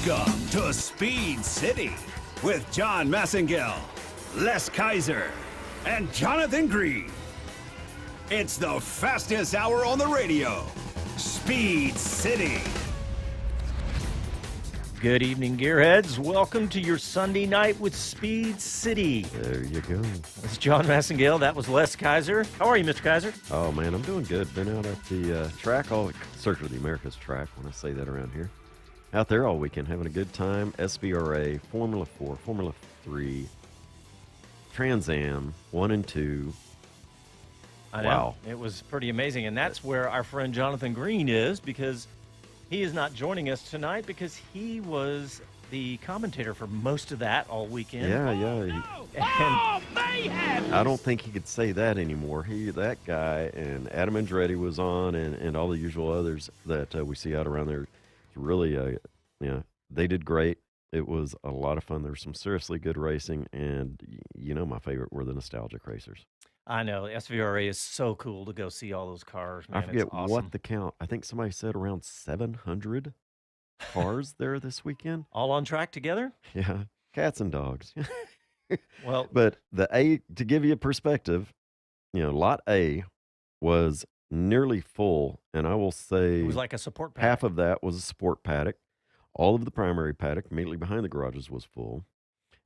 Welcome to Speed City with John Massengale, Les Kaiser, and Jonathan Green. It's the fastest hour on the radio. Speed City. Good evening, Gearheads. Welcome to your Sunday night with Speed City. There you go. It's John Massengale. That was Les Kaiser. How are you, Mr. Kaiser? Oh, man, I'm doing good. Been out at the track, Circuit of the Americas track, when I say that around here. Out there all weekend, having a good time. SVRA, Formula 4, Formula 3, Trans Am, 1 and 2. I know. Wow. It was pretty amazing. And that's where our friend Jonathan Green is, because he is not joining us tonight because he was the commentator for most of that all weekend. Yeah. I don't think he could say that anymore. That guy and Adam Andretti was on, and all the usual others that we see out around there. Really, they did great. It was a lot of fun. There was some seriously good racing, and my favorite were the nostalgic racers. I know. SVRA is so cool to go see all those cars, man. I forget It's awesome. what the count. I think somebody said around 700 cars there this weekend. All on track together? Yeah, cats and dogs. Well, But to give you a perspective, Lot A was nearly full, and I will say it was like a support pack. half of that was a sport paddock. All of the primary paddock immediately behind the garages was full,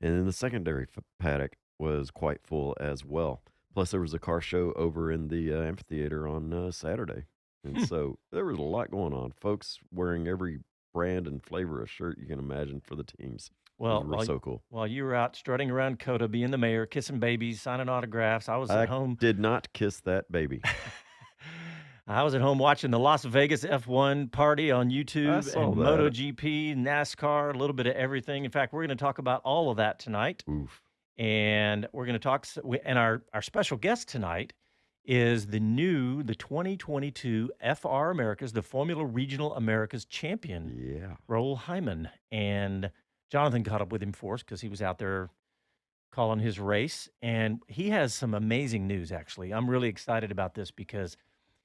and then the secondary paddock was quite full as well. Plus, there was a car show over in the amphitheater on Saturday, and so there was a lot going on. Folks wearing every brand and flavor of shirt you can imagine for the teams. Well, It was so cool. While you were out strutting around COTA, being the mayor, kissing babies, signing autographs, I was at home. Did not kiss that baby. I was at home watching the Las Vegas F1 party on I YouTube saw and that. Moto GP, NASCAR, a little bit of everything. In fact, we're going to talk about all of that tonight. Oof. And we're going to talk, and our special guest tonight is the 2022 FR Americas, the Formula Regional Americas champion, Yeah. Raoul Hyman. And Jonathan caught up with him for us because he was out there calling his race. And he has some amazing news, actually. I'm really excited about this because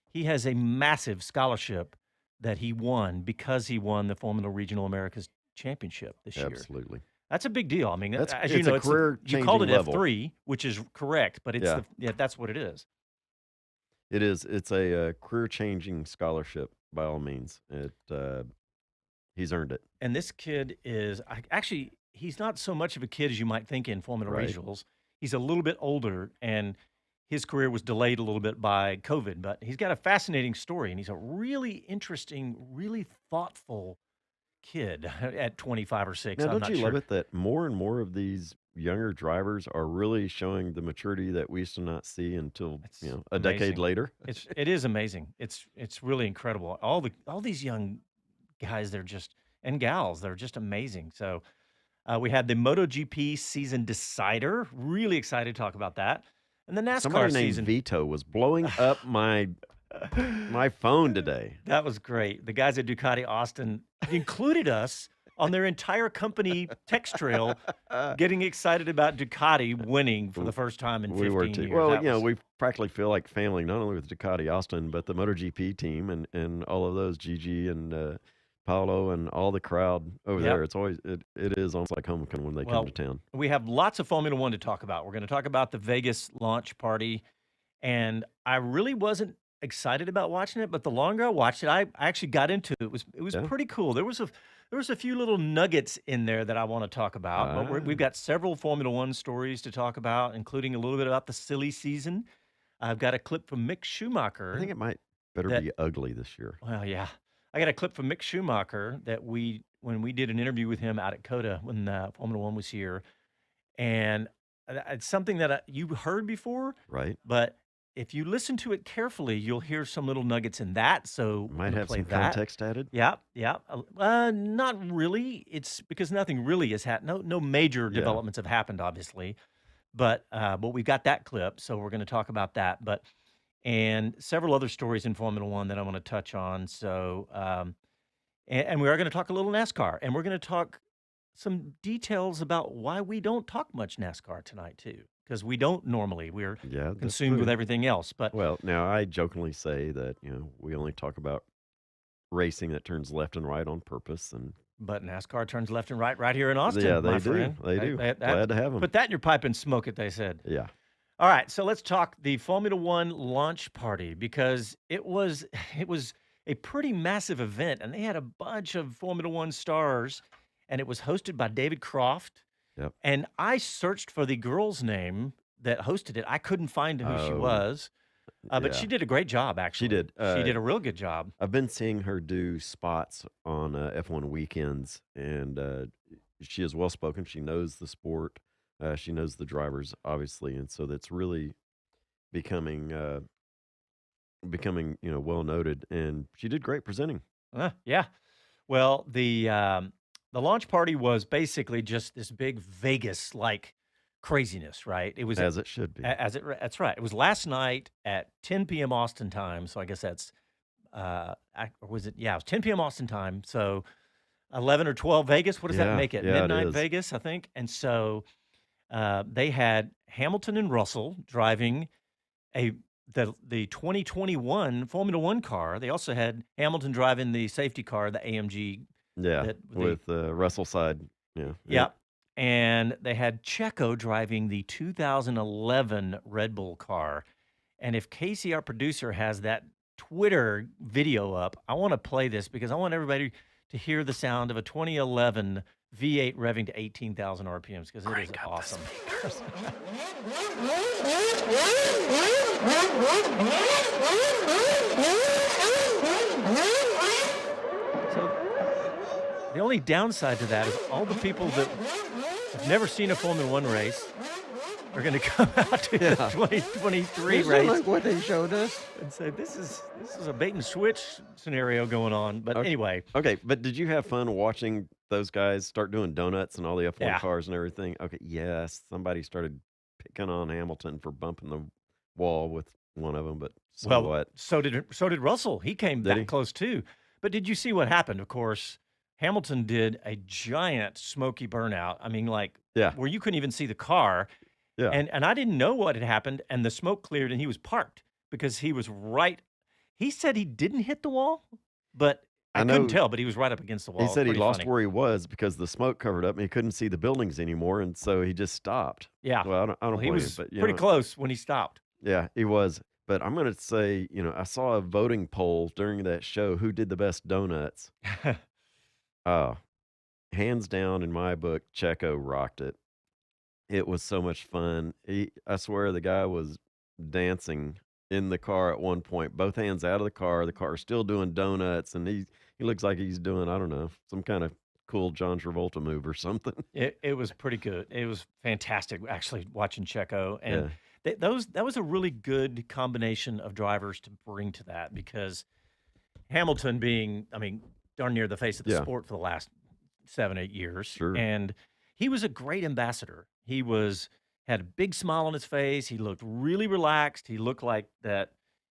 he has a massive scholarship that he won because he won the Formula Regional Americas championship this year. Absolutely. That's a big deal. I mean, It's as you know, a career-changing you called it level. F3, which is correct, but it's that's what it is. It is. It's a career-changing scholarship by all means. He's earned it. And this kid is actually he's not so much of a kid as you might think in Formula Right. Regionals. He's a little bit older, and his career was delayed a little bit by COVID. But he's got a fascinating story, and he's a really interesting, really thoughtful kid at 25 or 6. Now, I'm don't not you sure. love it that more and more of these younger drivers are really showing the maturity that we used to not see until It's a decade amazing. later? It is amazing. It's really incredible. All these young guys, and gals, they're just amazing. So we had the Moto GP season decider. Really excited to talk about that. And the NASCAR Somebody named season. Vito was blowing up my phone today. That was great. The guys at Ducati Austin included us on their entire company text trail, getting excited about Ducati winning for the first time in 15 We were too. years. Well, That was- we practically feel like family, not only with Ducati Austin, but the MotoGP team and all of those, Gigi and Paolo and all the crowd over Yep. there. It's always it is almost like homecoming when they Well, come to town. we have lots of Formula One to talk about. We're going to talk about the Vegas launch party, and I really wasn't excited about watching it, but the longer I watched it, I actually got into it. It was Yeah. pretty cool. There was a few little nuggets in there that I want to talk about. But we've got several Formula One stories to talk about, including a little bit about the silly season. I've got a clip from Mick Schumacher. I think it might better that- be ugly this year. Well, yeah. I got a clip from Mick Schumacher that when we did an interview with him out at COTA when Formula One was here. And it's something that you heard before, Right? but if you listen to it carefully, you'll hear some little nuggets in that. So we're Might gonna have play some that. context added. Yeah. Not really. It's because nothing really has happened. No major Yeah. developments have happened, obviously. But we've got that clip, so we're going to talk about that. And several other stories in Formula One that I want to touch on. So, and we are going to talk a little NASCAR, and we're going to talk some details about why we don't talk much NASCAR tonight too, because we don't normally. We're Yeah, that's consumed with true. everything else. But Well, now I jokingly say that we only talk about racing that turns left and right on purpose, and But NASCAR turns left and right here in Austin, Yeah, my they do. friend. They do. Glad to have them. Put that in your pipe and smoke it, they said. Yeah. All right, so let's talk the Formula One launch party because it was a pretty massive event, and they had a bunch of Formula One stars, and it was hosted by David Croft. Yep. And I searched for the girl's name that hosted it. I couldn't find who she Oh, was, but yeah. she did a great job, She actually. did. She did a real good job. I've been seeing her do spots on F1 weekends, and she is well spoken. She knows the sport. She knows the drivers, obviously, and so that's really becoming well noted. And she did great presenting. Yeah. Well, the launch party was basically just this big Vegas-like craziness, right? It was As it should be. That's right. It was last night at 10 p.m. Austin time, so I guess that's or was it? Yeah, it was 10 p.m. Austin time. So 11 or 12 Vegas. What does that make it? Yeah, it Midnight is. Vegas, I think. And so they had Hamilton and Russell driving the 2021 Formula One car. They also had Hamilton driving the safety car, the AMG. Yeah, with Russell side. Yeah. Yeah. And they had Checo driving the 2011 Red Bull car. And if Casey, our producer, has that Twitter video up, I want to play this because I want everybody to hear the sound of a 2011 V8 revving to 18,000 RPMs because it is awesome. So the only downside to that is all the people that have never seen a Formula One race are going to come out to the 2023 race. Like what they showed us. And say, this is a bait and switch scenario going on. But anyway. Okay, but did you have fun watching those guys start doing donuts and all the F1 Yeah. cars and everything? Okay, yes, somebody started picking on Hamilton for bumping the wall with one of them, but what? So did Russell. He came Did that he? close too. But did you see what happened? Of course, Hamilton did a giant smoky burnout. I mean, like where you couldn't even see the car. Yeah. And I didn't know what had happened, and the smoke cleared, and he was parked because he was right. He said he didn't hit the wall, but I couldn't tell, but he was right up against the wall. He said he Pretty lost funny. where he was because the smoke covered up and he couldn't see the buildings anymore, and so he just stopped. Yeah. Well, I don't Well, he blame was him, but pretty close when he stopped. Yeah, he was. But I'm going to say, I saw a voting poll during that show who did the best donuts. Hands down, in my book, Checo rocked it. It was so much fun. I swear the guy was dancing in the car at one point, both hands out of the car still doing donuts, and he looks like he's doing, I don't know, some kind of cool John Travolta move or something. It was pretty good. It was fantastic, actually, watching Checo. And that was a really good combination of drivers to bring to that because Hamilton being, I mean, darn near the face of the sport for the last 7-8 years. Sure. And he was a great ambassador. He had a big smile on his face. He looked really relaxed. He looked like that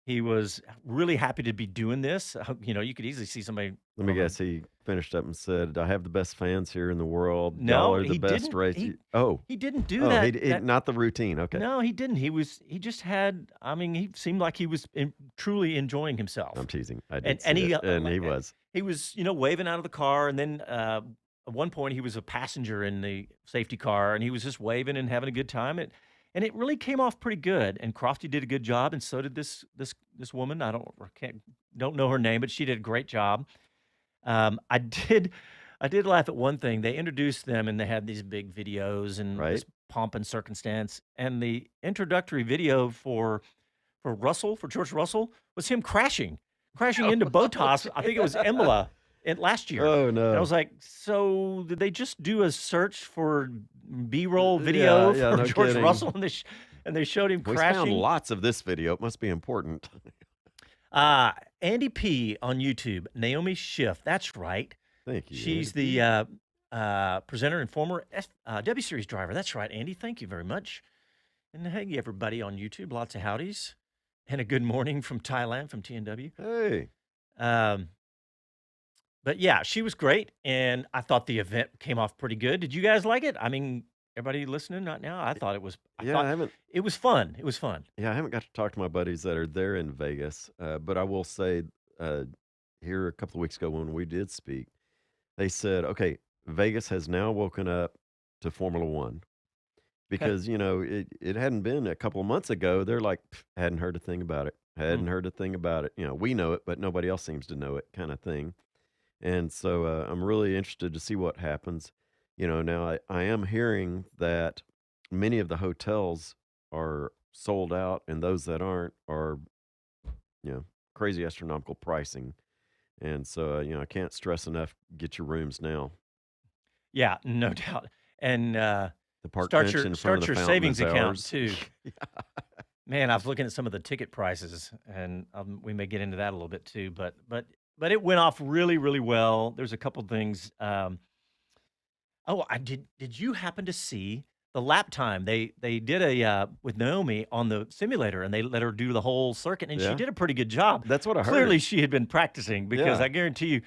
he was really happy to be doing this. You could easily see somebody. Let me guess. He finished up and said, "I have the best fans here in the world. No, Y'all are the he best didn't. race." He didn't do that. Not the routine. Okay. No, he didn't. He just had. I mean, he seemed like he was truly enjoying himself. I'm teasing. I did. And see he it, and he was. He was, waving out of the car, and then at one point he was a passenger in the safety car, and he was just waving and having a good time. And it really came off pretty good. And Crofty did a good job, and so did this woman. I don't know her name, but she did a great job. I did laugh at one thing. They introduced them, and they had these big videos and this pomp and circumstance. And the introductory video for George Russell, was him crashing into Bottas. I think it was Imola last year. Oh no! And I was like, so did they just do a search for B-roll video for no George kidding. Russell, and they showed him We crashing? found lots of this video. It must be important. Andy P on YouTube, Naomi Schiff. That's right. Thank you. She's Andy. the presenter and former W Series driver. That's right, Andy. Thank you very much. And hey, everybody on YouTube, lots of howdies. And a good morning from Thailand, from TNW. Hey. But yeah, she was great, and I thought the event came off pretty good. Did you guys like it? I mean, everybody listening right now, I thought it was. I haven't. It was fun. It was fun. Yeah, I haven't got to talk to my buddies that are there in Vegas, but I will say here a couple of weeks ago when we did speak, they said, okay, Vegas has now woken up to Formula One because, it hadn't been a couple of months ago. They're like, "Pff, hadn't heard a thing about it. Mm. Hadn't heard a thing about it. We know it, but nobody else seems to know it kind of thing. And so I'm really interested to see what happens. Now I am hearing that many of the hotels are sold out, and those that aren't are, crazy astronomical pricing. And so, I can't stress enough, get your rooms now. Yeah, no doubt. And The park start bench your in front of start the your fountain savings is account ours. too. Yeah. Man, I was looking at some of the ticket prices, and we may get into that a little bit too. But it went off really, really well. There's a couple things. Oh, I did you happen to see the lap time? They did a, with Naomi on the simulator, and they let her do the whole circuit, and she Yeah. did a pretty good job. That's what I Clearly, heard. she had been practicing because Yeah. I guarantee you,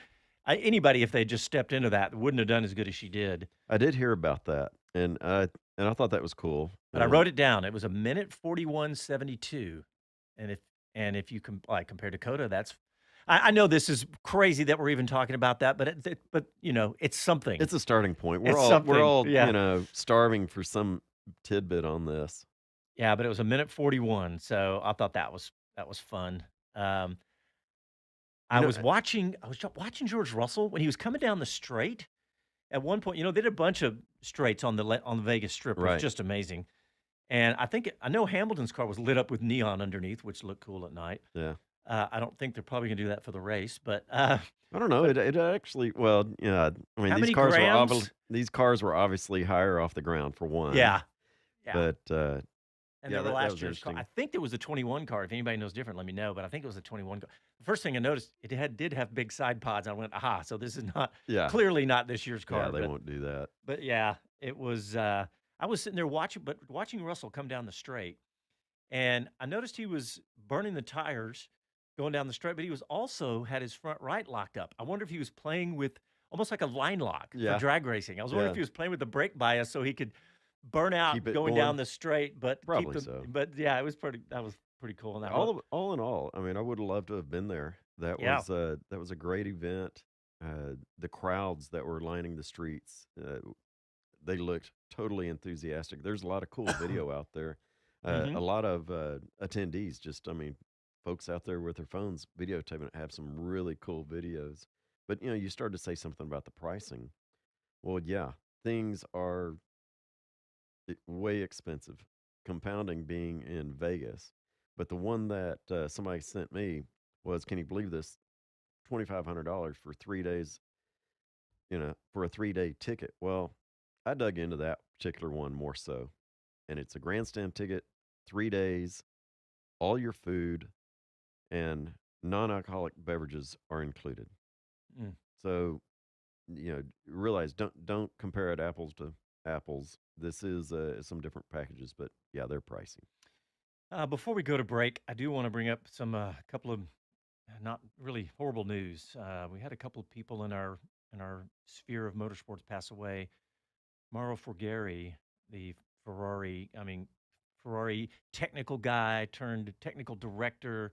anybody, if they just stepped into that, wouldn't have done as good as she did. I did hear about that, and I thought that was cool. But I wrote it down. It was a minute 41:72, and if you compare to COTA, that's I know this is crazy that we're even talking about that, but it's something. It's a starting point. We're It's all we're something. all, Yeah. starving for some tidbit on this. Yeah, but it was a minute 41, so I thought that was fun. Um, You know, I was watching George Russell when he was coming down the straight. At one point, they did a bunch of straights on the Vegas Strip. It was right. just amazing. And I know Hamilton's car was lit up with neon underneath, which looked cool at night. Yeah. I don't think they're probably gonna do that for the race, but I don't know. but It actually, well, yeah. I mean, how many grams? these cars were obviously higher off the ground for one, Yeah, yeah. but And yeah, they were that last was year's car. I interesting. think there was a 21 car. If anybody knows different, let me know. But I think it was a 21 car. The first thing I noticed, did have big side pods. I went, aha! So this is not Yeah, clearly not this year's yeah, car. they But won't do that. but yeah, it was. I was sitting there watching Russell come down the straight, and I noticed he was burning the tires going down the straight, but he was also had his front right locked up. I wonder if he was playing with almost like a line lock for Yeah, drag racing. I was wondering yeah. if he was playing with the brake bias so he could burn Keep out it going going. down the straight, but keep Probably the. so. But yeah, that was pretty cool. And that look, All in all, I mean, I would have loved to have been there. yeah, That was a great event. The crowds that were lining the streets, they looked totally enthusiastic. There's a lot of cool video out there. hmm A lot of attendees, just I mean, folks out there with their phones videotaping it, have some really cool videos. But you started to say something about the pricing. Well, yeah, things are way expensive. Compounding being in Vegas, but the one that somebody sent me was, can you believe this? $2,500 for 3 days. For a 3-day ticket. Well, I dug into that particular one more so, and it's a grandstand ticket, 3 days, all your food and non-alcoholic beverages are included. mm. So, realize don't compare it apples to apples. This is some different packages, but yeah, they're pricey. Before we go to break, I do want to bring up some couple of not really horrible news. We had a couple of people in our sphere of motorsports pass away. Mauro Forghieri, the Ferrari technical guy turned technical director,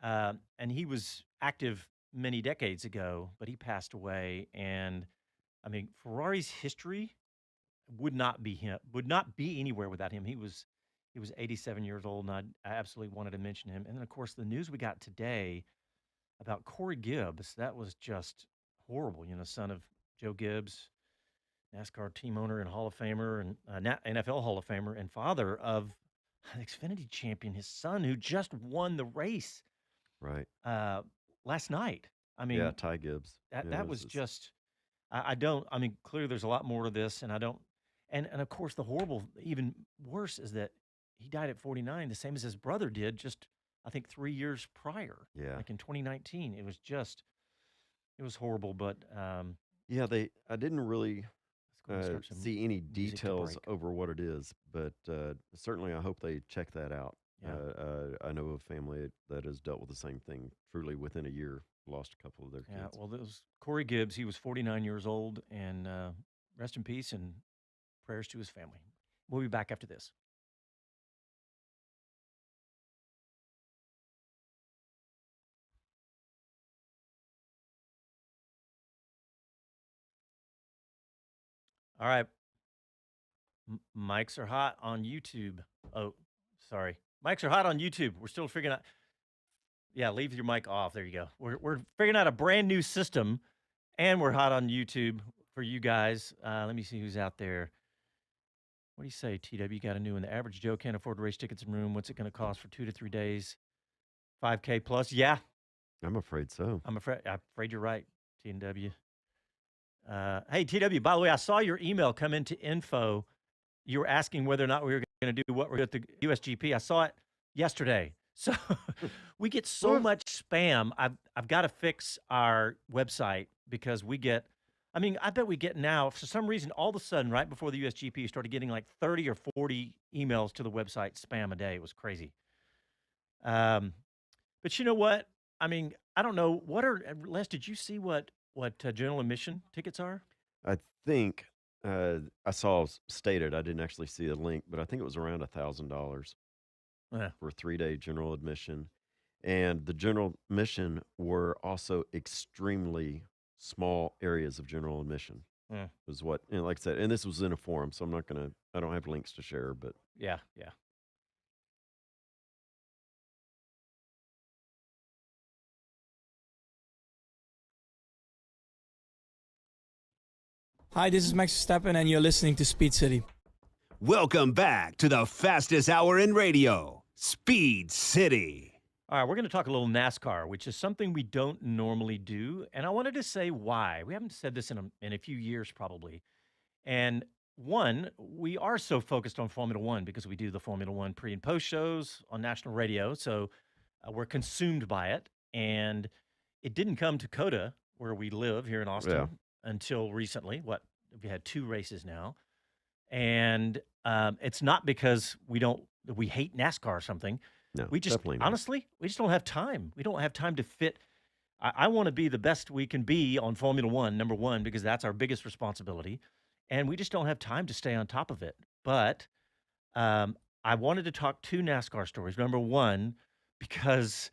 and he was active many decades ago, but he passed away. And Ferrari's history would not be anywhere without him. He was 87 years old, and I absolutely wanted to mention him. And then, of course, the news we got today about Corey Gibbs, that was just horrible. Son of Joe Gibbs, NASCAR team owner and Hall of Famer, and NFL Hall of Famer, and father of an Xfinity champion, his son, who just won the race Right. uh, last night. I Yeah, mean, Ty Gibbs. Yeah, that was just. I don't. Clearly, there's a lot more to this, and I don't. And of course, the horrible, even worse, is that he died at 49, the same as his brother did, just I think 3 years prior, yeah. like in 2019. It was horrible, but Yeah, I didn't really let's go and start some see any music to details break. over what it is, but certainly I hope they check that out. Yeah. I know of a family that has dealt with the same thing. Truly, within a year, lost a couple of their Yeah, kids. well, this was Corey Gibbs. He was 49 years old, and rest in peace and prayers to his family. We'll be back after this. All right. Mics are hot on YouTube. Oh, sorry. Mics are hot on YouTube. We're still figuring out. Yeah, leave your mic off. There you go. We're figuring out a brand new system, and we're hot on YouTube for you guys. Let me see who's out there. What do you say, TW? You got a new one. The average Joe can't afford to race tickets and room. What's it going to cost for 2 to 3 days? $5K plus? Yeah, I'm afraid so. I'm afraid you're right, TW. Hey, TW, by the way, I saw your email come into info. You were asking whether or not we were going to do what we're at the USGP. I saw it yesterday. So we get so much spam. I've got to fix our website because we get, I mean, I bet we get now, for some reason, all of a sudden, right before the USGP, you started getting like 30 or 40 emails to the website spam a day. It was crazy. But you know what? I mean, I don't know. Les, did you see what general admission tickets are? I think I saw stated. I didn't actually see a link, but I think it was around $1,000 for 3-day general admission. And the general admission were also extremely small areas of general admission. Was what, and like I said, and this was in a forum, so I don't have links to share, but yeah. Hi, this is Max Verstappen, and you're listening to Speed City. Welcome back to the fastest hour in radio, Speed City. All right, we're going to talk a little NASCAR, which is something we don't normally do, and I wanted to say why. We haven't said this in a few years, probably. And one, we are so focused on Formula One because we do the Formula One pre and post shows on national radio, so we're consumed by it. And it didn't come to COTA, where we live here in Austin, until recently. We had 2 races now, and it's not because we hate NASCAR or something. no, We just definitely not. honestly, we just don't have time. We don't have time to fit. I want to be the best we can be on Formula One, number one, because that's our biggest responsibility, and we just don't have time to stay on top of it. But I wanted to talk 2 NASCAR stories. Number one, because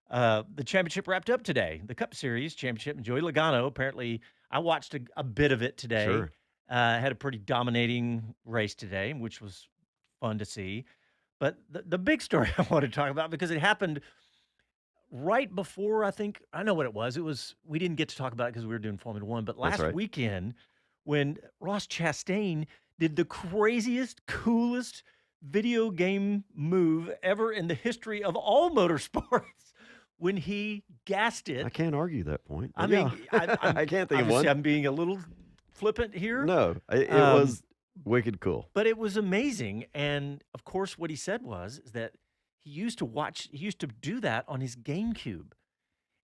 the championship wrapped up today, the Cup Series championship, and Joey Logano. Apparently, I watched a bit of it today. Sure. Had a pretty dominating race today, which was fun to see. But the big story I want to talk about, because it happened right before, I know what it was. We didn't get to talk about it because we were doing Formula One, but That's last right. weekend when Ross Chastain did the craziest, coolest video game move ever in the history of all motorsports when he gassed it. I can't argue that point. I but mean, yeah. I'm I can't think of obviously one. I'm being a little flippant here. No, it was wicked cool. But it was amazing. And of course, what he said was that he used to do that on his GameCube.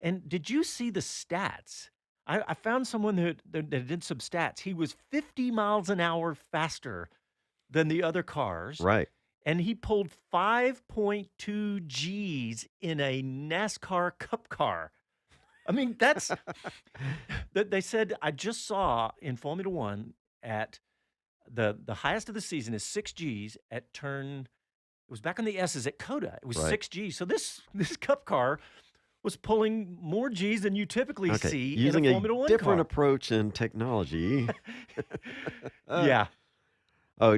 And did you see the stats? I found someone that did some stats. He was 50 miles an hour faster than the other cars. Right. And he pulled 5.2 Gs in a NASCAR Cup car. I mean, that's that they said. I just saw in Formula One at the highest of the season is 6 Gs at turn. It was back on the S's at COTA. It was Right. 6 Gs. So this Cup car was pulling more Gs than you typically see Using in a Formula One different car. approach in technology. Yeah. Oh,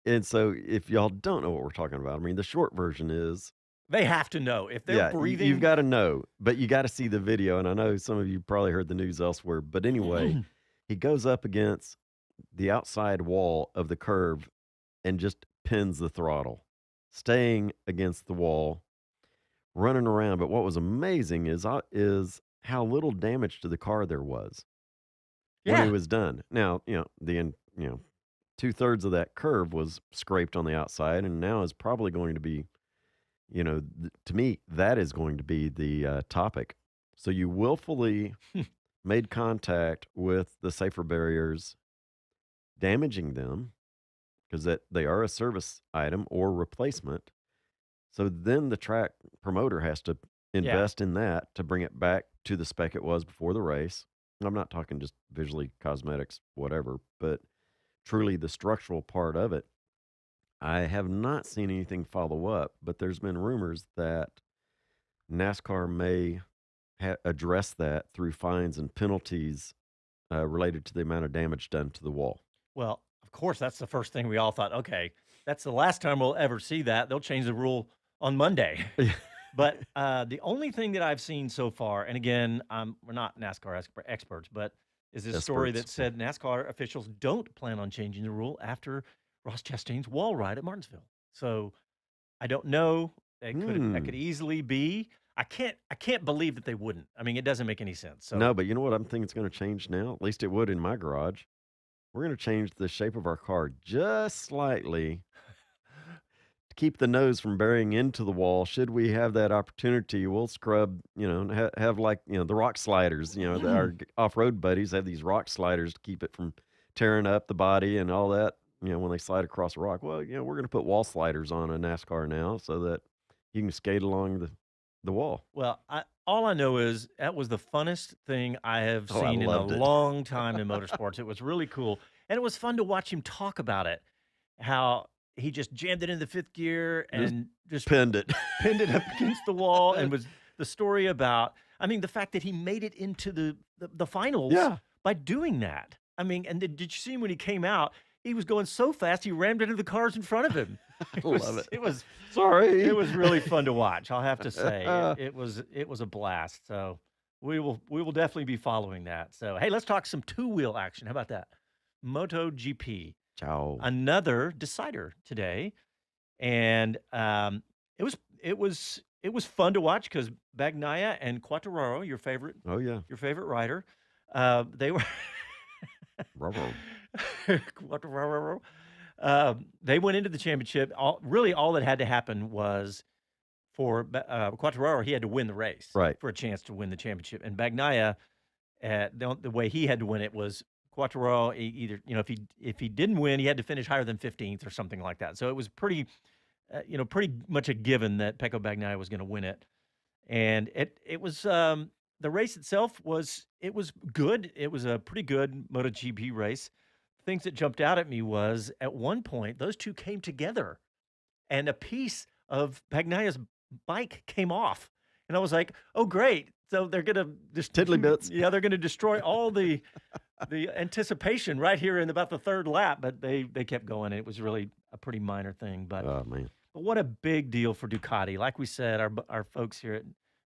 and so if y'all don't know what we're talking about, I mean, the short version is, They have to know if they're breathing. you've got to know, but you got to see the video. And I know some of you probably heard the news elsewhere, but anyway, he goes up against the outside wall of the curve and just pins the throttle, staying against the wall, running around. But what was amazing is how little damage to the car there was when Yeah. he was done. Now, 2/3 of that curve was scraped on the outside, and now is probably going to be, to me, that is going to be the topic. So you willfully made contact with the safer barriers, damaging them because they are a service item or replacement. So then the track promoter has to invest in that to bring it back to the spec it was before the race. And I'm not talking just visually cosmetics, whatever, but truly the structural part of it. I have not seen anything follow up, but there's been rumors that NASCAR may address that through fines and penalties related to the amount of damage done to the wall. Well, of course, that's the first thing we all thought, okay, that's the last time we'll ever see that. They'll change the rule on Monday. But the only thing that I've seen so far, and again, we're not NASCAR experts, but is this story that said NASCAR officials don't plan on changing the rule after Ross Chastain's wall ride at Martinsville. So I don't know. That could easily be. I can't believe that they wouldn't. I mean, it doesn't make any sense. So No, but you know what I'm thinking is going to change now? At least it would in my garage. We're going to change the shape of our car just slightly to keep the nose from burying into the wall. Should we have that opportunity, we'll scrub, have like, the rock sliders, our off-road buddies have these rock sliders to keep it from tearing up the body and all that, when they slide across a rock. Well, we're going to put wall sliders on a NASCAR now so that you can skate along the wall. Well, all I know is that was the funnest thing I have seen in a long time in motorsports. It was really cool. And it was fun to watch him talk about it, how he just jammed it into the fifth gear and just pinned it up against the wall. And was the story about, the fact that he made it into the finals by doing that. And did you see him when he came out? He was going so fast, he rammed into the cars in front of him. Love it. It was sorry. It was really fun to watch. I'll have to say it was a blast. So we will definitely be following that. So hey, let's talk some two-wheel action. How about that? Moto GP. Ciao. Another decider today, and it was fun to watch because Bagnaia and Quartararo, your favorite rider, they were. They went into the championship. All that had to happen was for Quartararo, he had to win the race for a chance to win the championship. And Bagnaia, the way he had to win it was Quartararo either, if he didn't win, he had to finish higher than 15th or something like that. So it was pretty much a given that Pecco Bagnaia was going to win it. And it was the race itself was good. It was a pretty good MotoGP race. Things that jumped out at me was at one point those two came together and a piece of Bagnaia's bike came off. And I was like, oh, great. So they're going to just tiddly bits. Yeah, they're going to destroy all the anticipation right here in about the third lap. But they kept going. And it was really a pretty minor thing. But, oh, man. But what a big deal for Ducati. Like we said, our folks here at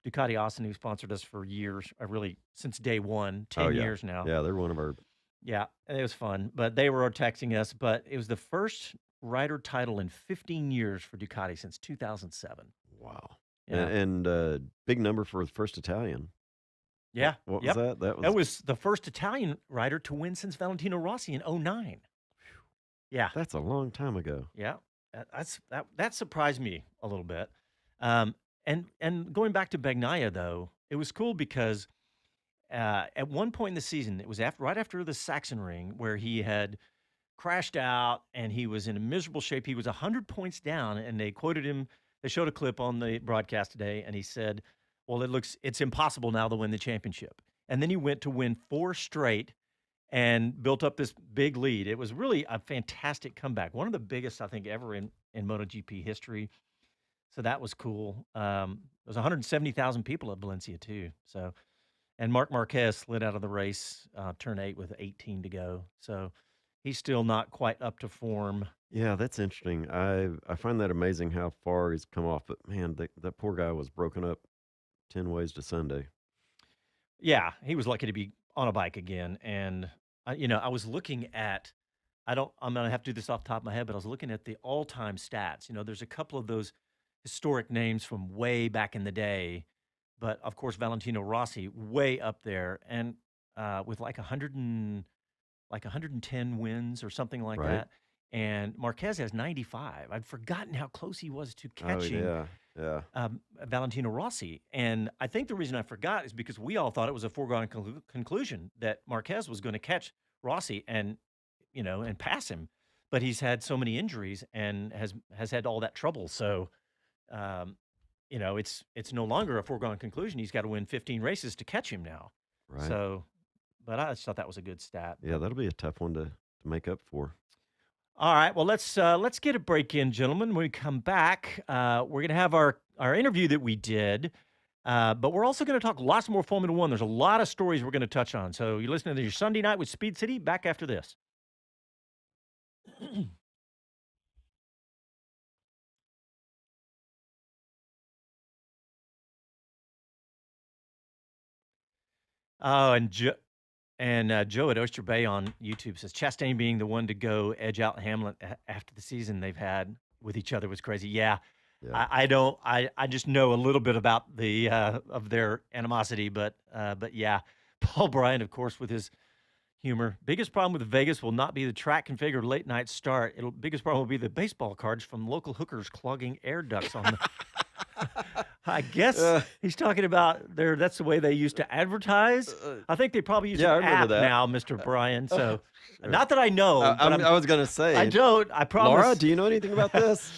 Ducati Austin, who sponsored us for years, really since day one, 10 years now. Yeah, they're one of our. Yeah, it was fun. But they were texting us. But it was the first rider title in 15 years for Ducati since 2007. Wow. Yeah. And big number for the first Italian. Yeah. What was that? That was the first Italian rider to win since Valentino Rossi in 2009. Yeah. That's a long time ago. Yeah. That surprised me a little bit. And going back to Bagnaia, though, it was cool because at one point in the season, it was right after the Sachsenring, where he had crashed out and he was in a miserable shape. He was 100 points down, and they quoted him. They showed a clip on the broadcast today, and he said, well, it's impossible now to win the championship. And then he went to win 4 straight and built up this big lead. It was really a fantastic comeback, one of the biggest, I think, ever in MotoGP history. So that was cool. There was 170,000 people at Valencia too. So, and Marc Marquez slid out of the race, turn 8 with 18 to go. So he's still not quite up to form. Yeah, that's interesting. I find that amazing how far he's come off. But man, that poor guy was broken up 10 ways to Sunday. Yeah, he was lucky to be on a bike again. And I was looking at. I'm gonna have to do this off the top of my head, but I was looking at the all-time stats. There's a couple of those historic names from way back in the day, but of course Valentino Rossi way up there, and with like 110 wins or something like that. And Marquez has 95. I'd forgotten how close he was to catching Valentino Rossi. And I think the reason I forgot is because we all thought it was a foregone conclusion that Marquez was going to catch Rossi and pass him. But he's had so many injuries and has had all that trouble. So, it's no longer a foregone conclusion. He's got to win 15 races to catch him now. Right. So, but I just thought that was a good stat. Yeah, that'll be a tough one to make up for. All right, well, let's get a break in, gentlemen. When we come back, we're going to have our interview that we did, but we're also going to talk lots more Formula One. There's a lot of stories we're going to touch on. So you're listening to your Sunday Night with Speed City. Back after this. Oh, and Joe at Oyster Bay on YouTube says Chastain being the one to go edge out Hamlin after the season they've had with each other was crazy. Yeah, Yeah. I just know a little bit about the of their animosity, but yeah, Paul Bryan, of course, with his humor. Biggest problem with Vegas will not be the track configured late night start. Biggest problem will be the baseball cards from local hookers clogging air ducts on the. I guess he's talking about that's the way they used to advertise. I think they probably use an app now, Mr. Bryan. So, not that I know. I was going to say. I don't. I promise. Laura, do you know anything about this?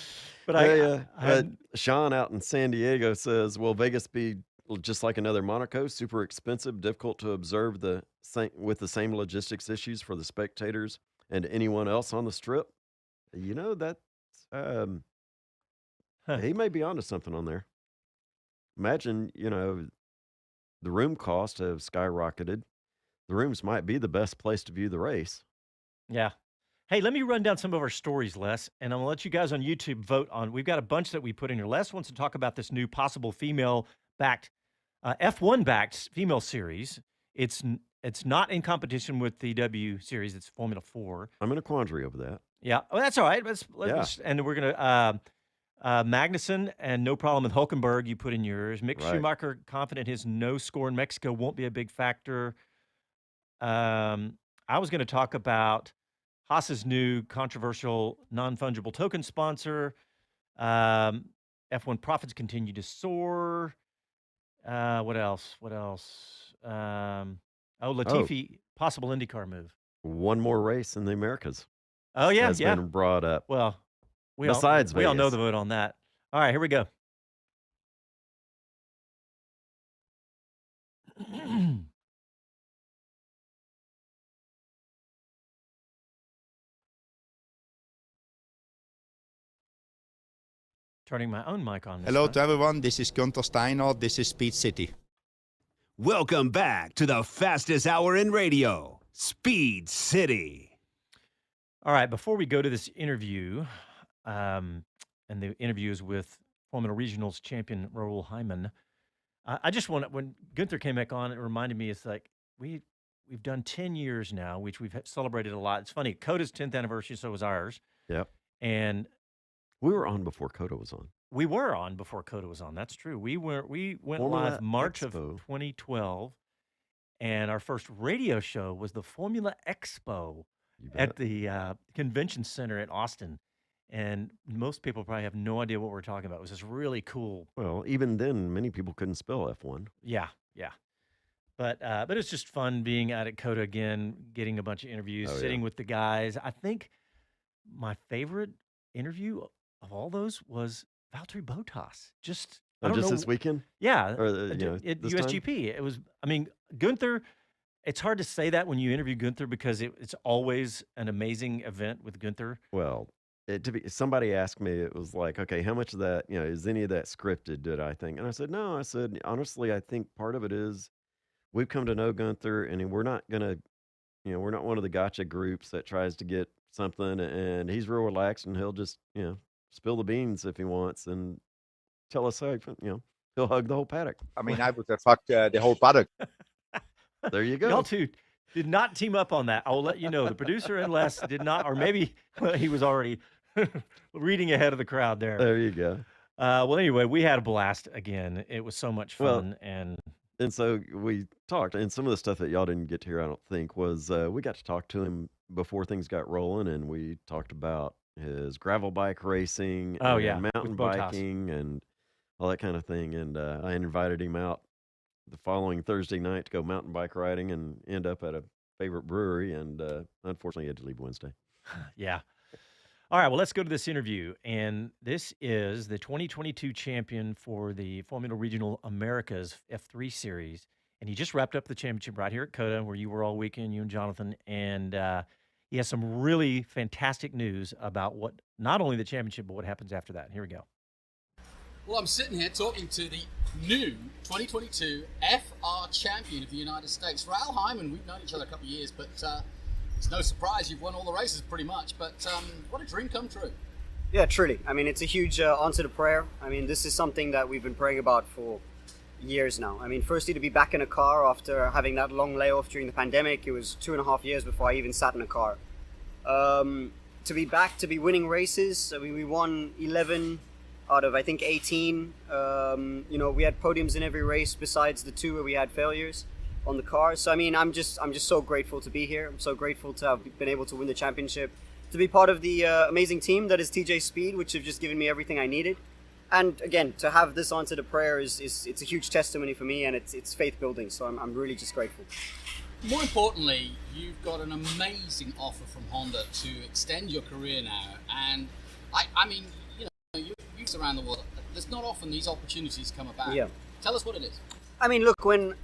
But Sean out in San Diego says, will Vegas be just like another Monaco, super expensive, difficult to observe with the same logistics issues for the spectators and anyone else on the strip? You know, that's he may be onto something on there. Imagine, the room costs have skyrocketed. The rooms might be the best place to view the race. Yeah. Hey, let me run down some of our stories, Les, and I'm going to let you guys on YouTube vote on. We've got a bunch that we put in here. Les wants to talk about this new possible female-backed, F1-backed female series. It's not in competition with the W series. It's Formula 4. I'm in a quandary over that. Yeah. Oh, that's all right. And we're going to Magnussen and no problem with Hulkenberg, you put in yours. Mick Schumacher, confident his no score in Mexico won't be a big factor. I was going to talk about HAAS's new controversial non-fungible token sponsor. F1 profits continue to soar. What else? Latifi, possible IndyCar move. One more race in the Americas. Oh, yeah. Has been brought up. Well, we all know the vote on that. All right, here we go. Turning my own mic on. Hello to everyone. This is Gunther Steiner. This is Speed City. Welcome back to the fastest hour in radio, Speed City. All right, before we go to this interview, and the interview is with Formula Regionals champion Raoul Hyman, I just want to, when Gunther came back on, it reminded me, it's like we've done 10 years now, which we've celebrated a lot. It's funny, COTA's 10th anniversary, so was ours. Yep. And we were on before COTA was on. We were on before COTA was on. That's true. We went Formula live March Expo. of 2012, and our first radio show was the Formula Expo at the convention center in Austin. And most people probably have no idea what we're talking about. It was just really cool. Well, even then, many people couldn't spell F1. Yeah. But it's just fun being out at COTA again, getting a bunch of interviews, sitting with the guys. I think my favorite interview of all those was Valtteri Bottas. I don't know. This weekend? Yeah. Or, at USGP. It was, Gunther, it's hard to say that when you interview Gunther because it's always an amazing event with Gunther. Well, somebody asked me, it was like, okay, how much of that, is any of that scripted, did I think? And I said, no. I said, honestly, I think part of it is we've come to know Gunther, and we're not going to, we're not one of the gotcha groups that tries to get something, and he's real relaxed, and he'll just, spill the beans if he wants and tell us how, he'll hug the whole paddock. I would have fucked the whole paddock. There you go. Y'all two did not team up on that. I'll let you know. The producer and Les did not, or maybe he was already reading ahead of the crowd there. There you go. Well, anyway, we had a blast again. It was so much fun. And so we talked, and some of the stuff that y'all didn't get to hear, I don't think, was we got to talk to him before things got rolling, and we talked about his gravel bike racing and mountain biking and all that kind of thing. And I invited him out the following Thursday night to go mountain bike riding and end up at a favorite brewery. And unfortunately, he had to leave Wednesday. Yeah. All right, well, let's go to this interview. And this is the 2022 champion for the Formula Regional Americas F3 Series. And he just wrapped up the championship right here at COTA, where you were all weekend, you and Jonathan. And he has some really fantastic news about what not only the championship, but what happens after that. Here we go. Well, I'm sitting here talking to the new 2022 FR champion of the United States, Raoul Hyman. We've known each other a couple of years, but it's no surprise you've won all the races pretty much, but what a dream come true. Yeah, truly. I mean, it's a huge answer to prayer. I mean, this is something that we've been praying about for years now. I mean, firstly, to be back in a car after having that long layoff during the pandemic. It was 2.5 years before I even sat in a car. To be back, to be winning races. I mean, we won 11 out of, I think, 18. We had podiums in every race besides the 2 where we had failures on the car. So, I mean, I'm just so grateful to be here. I'm so grateful to have been able to win the championship, to be part of the amazing team that is TJ Speed, which have just given me everything I needed. And again, to have this answer to prayer it's a huge testimony for me, and it's faith building. So I'm really just grateful. More importantly, you've got an amazing offer from Honda to extend your career now. And I mean, you're around the world. There's not often these opportunities come about. Yeah. Tell us what it is. I mean, look, when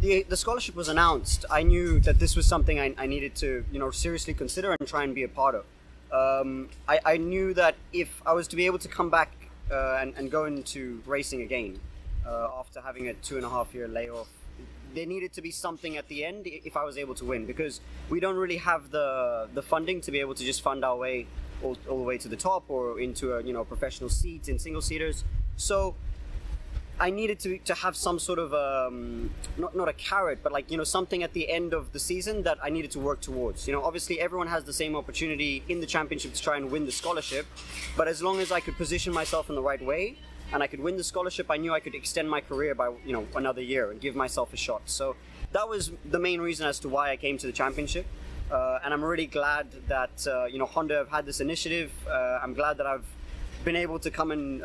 the scholarship was announced, I knew that this was something I needed to, seriously consider and try and be a part of. I knew that if I was to be able to come back and go into racing again after having a 2.5-year layoff, there needed to be something at the end if I was able to win, because we don't really have the funding to be able to just fund our way all the way to the top or into a professional seat in single seaters. So I needed to have some sort of not a carrot, but something at the end of the season that I needed to work towards. Obviously everyone has the same opportunity in the championship to try and win the scholarship, but as long as I could position myself in the right way and I could win the scholarship, I knew I could extend my career by another year and give myself a shot. So that was the main reason as to why I came to the championship, and I'm really glad that Honda have had this initiative. I'm glad that I've been able to come and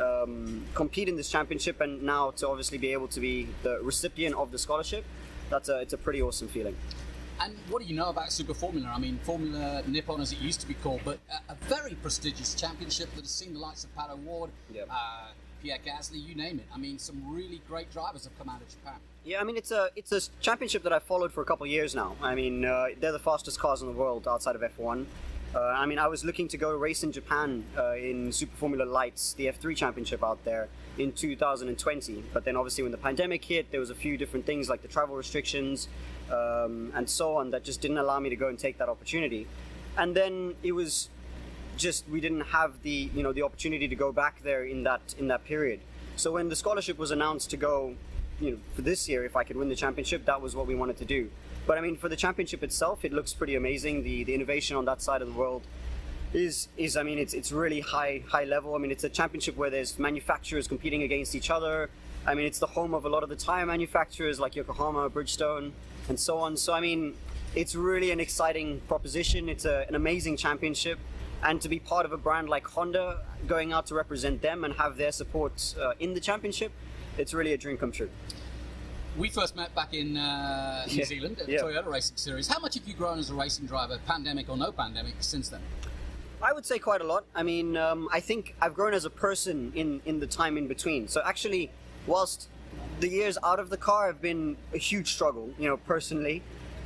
compete in this championship, and now to obviously be able to be the recipient of the scholarship. It's a pretty awesome feeling. And what do you know about Super Formula? I mean, Formula Nippon as it used to be called, but a very prestigious championship that has seen the likes of Pat O'Ward, Pierre Gasly, you name it. I mean, some really great drivers have come out of Japan. Yeah, I mean, it's a championship that I've followed for a couple of years now. I mean, they're the fastest cars in the world outside of F1. I mean, I was looking to go race in Japan in Super Formula Lights, the F3 championship out there, in 2020. But then obviously when the pandemic hit, there was a few different things like the travel restrictions and so on that just didn't allow me to go and take that opportunity. And then it was just, we didn't have the opportunity to go back there in that period. So when the scholarship was announced to go, for this year, if I could win the championship, that was what we wanted to do. But I mean, for the championship itself, it looks pretty amazing. The innovation on that side of the world is I mean, it's really high level. I mean, it's a championship where there's manufacturers competing against each other. I mean, it's the home of a lot of the tire manufacturers like Yokohama, Bridgestone, and so on. So I mean, it's really an exciting proposition. It's an amazing championship, and to be part of a brand like Honda, going out to represent them and have their support in the championship, it's really a dream come true. We first met back in New Zealand at the Toyota Racing Series. How much have you grown as a racing driver, pandemic or no pandemic, since then? I would say quite a lot. I mean, I think I've grown as a person in the time in between. So actually, whilst the years out of the car have been a huge struggle, personally,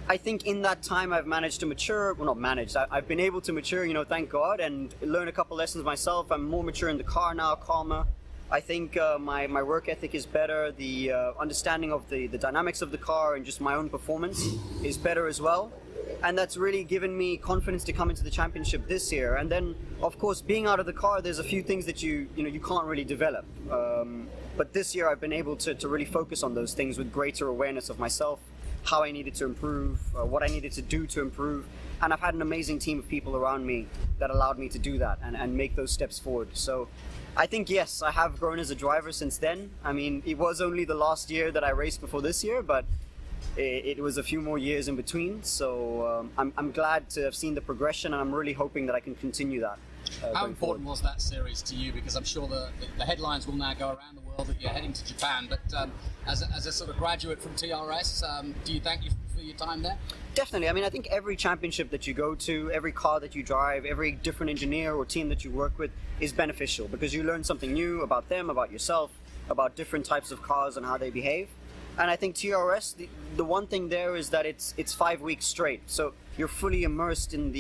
I think in that time I've managed to mature. Well, not managed. I've been able to mature, thank God, and learn a couple lessons myself. I'm more mature in the car now, calmer. I think my work ethic is better. The understanding of the dynamics of the car and just my own performance is better as well. And that's really given me confidence to come into the championship this year. And then, of course, being out of the car, there's a few things that you can't really develop. But this year I've been able to really focus on those things with greater awareness of myself, how I needed to improve, what I needed to do to improve. And I've had an amazing team of people around me that allowed me to do that and make those steps forward. So I think, yes, I have grown as a driver since then. I mean, it was only the last year that I raced before this year, but it was a few more years in between. So I'm glad to have seen the progression, and I'm really hoping that I can continue that. How important was that series to you? Because I'm sure the headlines will now go around the world that you're heading to Japan. But as a sort of graduate from TRS, do you thank you for your time there? Definitely. I mean, I think every championship that you go to, every car that you drive, every different engineer or team that you work with is beneficial, because you learn something new about them, about yourself, about different types of cars and how they behave. And I think TRS, the one thing there is that it's 5 weeks straight. So you're fully immersed in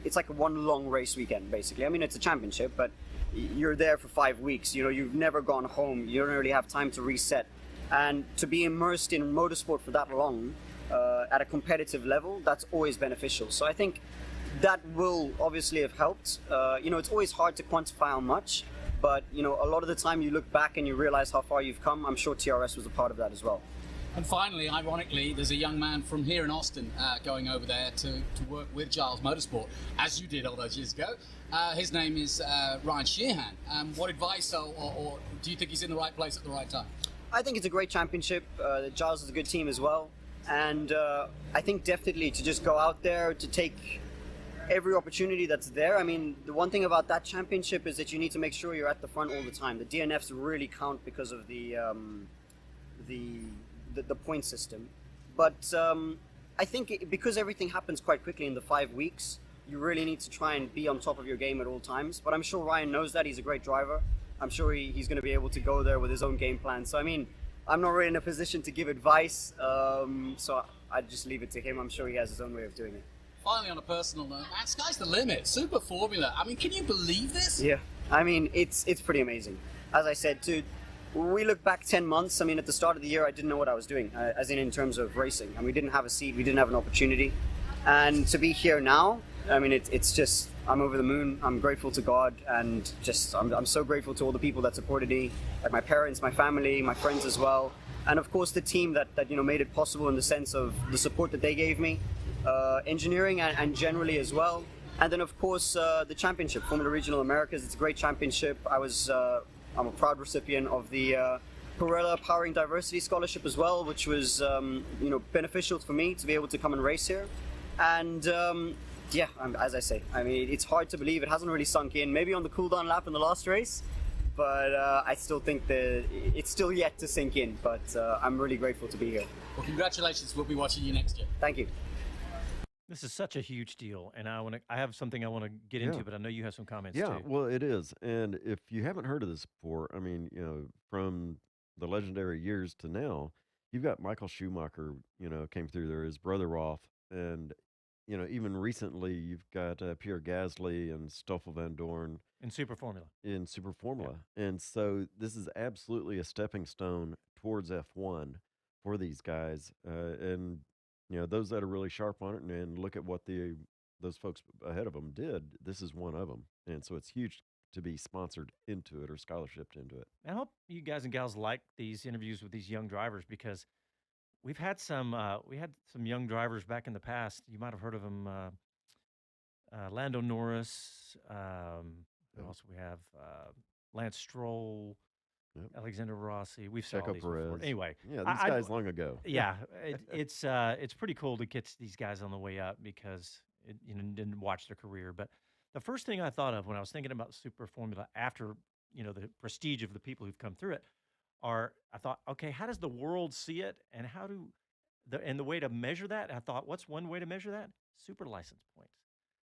it's like one long race weekend, basically. I mean, it's a championship, but you're there for 5 weeks. You've never gone home. You don't really have time to reset. And to be immersed in motorsport for that long, at a competitive level, that's always beneficial. So I think that will obviously have helped. It's always hard to quantify how much, but a lot of the time you look back and you realize how far you've come. I'm sure TRS was a part of that as well. And finally, ironically, there's a young man from here in Austin going over there to work with Giles Motorsport, as you did all those years ago. His name is Ryan Sheehan. What advice or do you think he's in the right place at the right time? I think it's a great championship. Giles is a good team as well. And I think definitely to just go out there, to take every opportunity that's there. I mean, the one thing about that championship is that you need to make sure you're at the front all the time. The DNFs really count because of the point system. But I think because everything happens quite quickly in the 5 weeks, you really need to try and be on top of your game at all times. But I'm sure Ryan knows that. He's a great driver. I'm sure he's going to be able to go there with his own game plan. So, I mean, I'm not really in a position to give advice, so I'd just leave it to him. I'm sure he has his own way of doing it. Finally, on a personal note, man, sky's the limit. Super Formula. I mean, can you believe this? Yeah, I mean, it's pretty amazing. As I said, we look back 10 months. I mean, at the start of the year, I didn't know what I was doing, as in terms of racing. And we didn't have a seat, we didn't have an opportunity. And to be here now, I mean, it's just, I'm over the moon. I'm grateful to God, and just, I'm so grateful to all the people that supported me, like my parents, my family, my friends as well. And of course, the team that made it possible in the sense of the support that they gave me, engineering and generally as well. And then of course, the championship, Formula Regional Americas. It's a great championship. I'm a proud recipient of the Pirella Powering Diversity Scholarship as well, which was beneficial for me to be able to come and race here. And yeah, as I say, I mean, it's hard to believe. It hasn't really sunk in. Maybe on the cool-down lap in the last race, but I still think that it's still yet to sink in. But I'm really grateful to be here. Well, congratulations. We'll be watching you next year. Thank you. This is such a huge deal, and I have something I want to get into, but I know you have some comments Yeah, too. well, it is. And if you haven't heard of this before, I mean, from the legendary years to now, you've got Michael Schumacher, came through there, his brother Rolf, and even recently you've got Pierre Gasly and Stoffel Van Dorn In Super Formula. And so this is absolutely a stepping stone towards F1 for these guys. And those that are really sharp on it and look at what those folks ahead of them did, this is one of them. And so it's huge to be sponsored into it or scholarshiped into it. I hope you guys and gals like these interviews with these young drivers, because we had some young drivers back in the past. You might have heard of them, Lando Norris. Who else we have? Lance Stroll, Alexander Rossi. We've said all these before. Anyway, yeah, these guys long ago. Yeah, it's pretty cool to get these guys on the way up, because didn't watch their career. But the first thing I thought of when I was thinking about Super Formula after the prestige of the people who've come through it, I thought, okay, how does the world see it, and the way to measure that? I thought, what's one way to measure that? Super license points.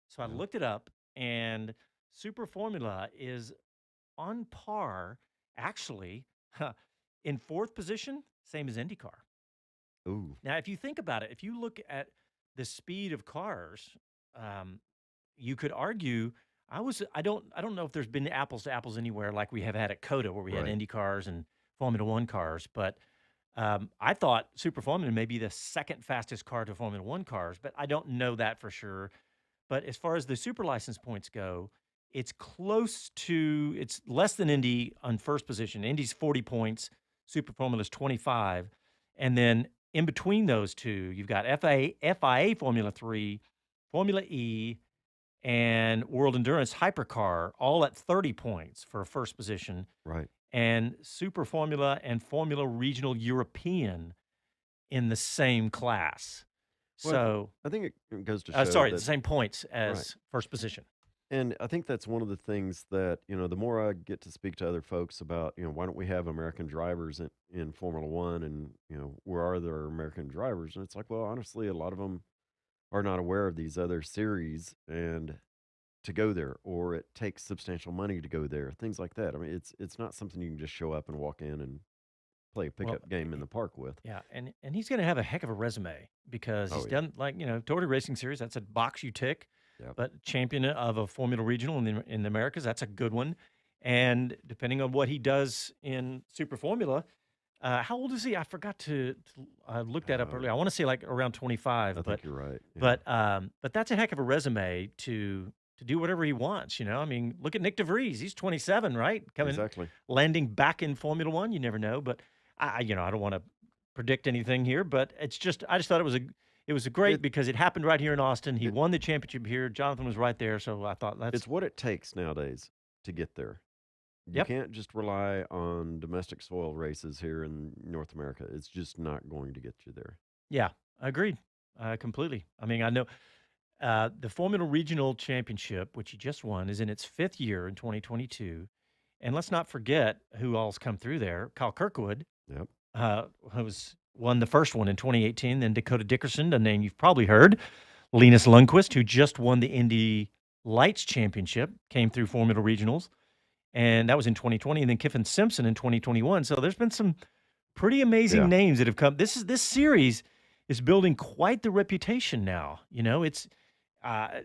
So I looked it up, and Super Formula is on par, actually, in fourth position, same as IndyCar. Ooh. Now, if you think about it, if you look at the speed of cars, you could argue. I don't know if there's been apples to apples anywhere like we have had at COTA, where we had Indy cars and Formula One cars, but I thought Super Formula may be the second fastest car to Formula One cars, but I don't know that for sure. But as far as the super license points go, it's less than Indy on first position. Indy's 40 points, Super Formula's 25. And then in between those two, you've got FIA Formula 3, Formula E, and World Endurance Hypercar, all at 30 points for a first position. Right. And Super Formula and Formula Regional European in the same class. Well, So, I think it goes to show sorry, that, the same points as first position. and I think that's one of the things that, the more I get to speak to other folks about, why don't we have American drivers in Formula One, and, where are there American drivers? And it's like, well, honestly, a lot of them are not aware of these other series and to go there, or it takes substantial money to go there, things like that. I mean, it's not something you can just show up and walk in and play a pickup game in the park with. Yeah, and he's going to have a heck of a resume, because he's done, like, Toyota Racing Series, that's a box you tick. Yep. But champion of a Formula Regional in the Americas, that's a good one. And depending on what he does in Super Formula, How old is he? I forgot to look that up earlier. I want to say like around 25. I but think you're right. Yeah. but that's a heck of a resume to do whatever he wants. I mean, look at Nick DeVries. He's 27, right? Exactly. Landing back in Formula One. You never know. But I don't want to predict anything here. But I just thought it was great because it happened right here in Austin. He won the championship here. Jonathan was right there, so I thought It's what it takes nowadays to get there. You Yep. can't just rely on domestic soil races here in North America. It's just not going to get you there. Yeah, agreed. Completely. I mean, I know the Formula Regional Championship, which he just won, is in its 5th year in 2022. And let's not forget who all's come through there. Kyle Kirkwood, Yep. who won the first one in 2018. Then Dakota Dickerson, a name you've probably heard. Linus Lundqvist, who just won the Indy Lights Championship, came through Formula Regionals. And that was in 2020. And then Kiffin Simpson in 2021. So there's been some pretty amazing names that have come. This series is building quite the reputation now. It's, I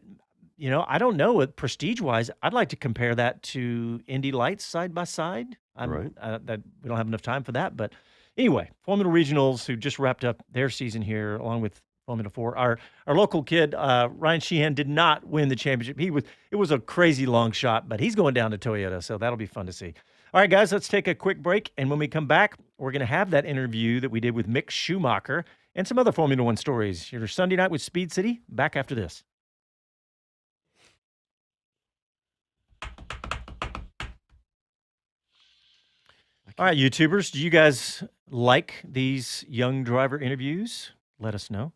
don't know what prestige-wise. I'd like to compare that to Indy Lights side by side. Right. That we don't have enough time for that, but anyway, Formula Regionals, who just wrapped up their season here, along with Formula 4. Our local kid, Ryan Sheehan, did not win the championship. It was a crazy long shot, but he's going down to Toyota, so that'll be fun to see. All right, guys, let's take a quick break, and when we come back, we're going to have that interview that we did with Mick Schumacher and some other Formula One stories. Your Sunday Night with Speed City, back after this. All right, YouTubers, do you guys like these young driver interviews? Let us know.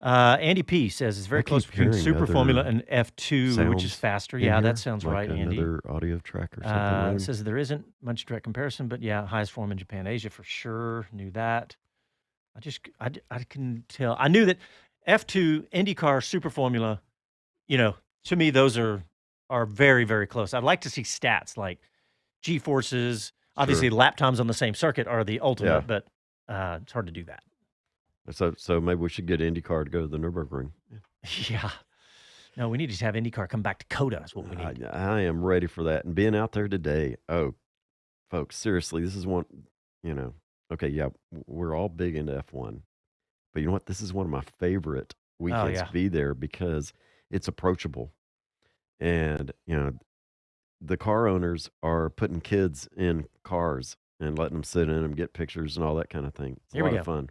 Andy P says it's very close between Super Formula and F2, which is faster. Yeah, that sounds like right, Andy. Another audio track or something. It says there isn't much direct comparison, but yeah, highest form in Japan, Asia for sure. Knew that. I can tell. I knew that F2, IndyCar, Super Formula, to me, those are very, very close. I'd like to see stats like G-forces. Obviously, lap times on the same circuit are the ultimate, but it's hard to do that. So maybe we should get IndyCar to go to the Nürburgring. Yeah. No, we need to have IndyCar come back to COTA is what we need. I am ready for that. And being out there today, folks, seriously, this is one, okay, yeah, we're all big into F1. But you know what? This is one of my favorite weekends to be there because it's approachable. And, the car owners are putting kids in cars and letting them sit in them, get pictures and all that kind of thing. It's a lot of fun.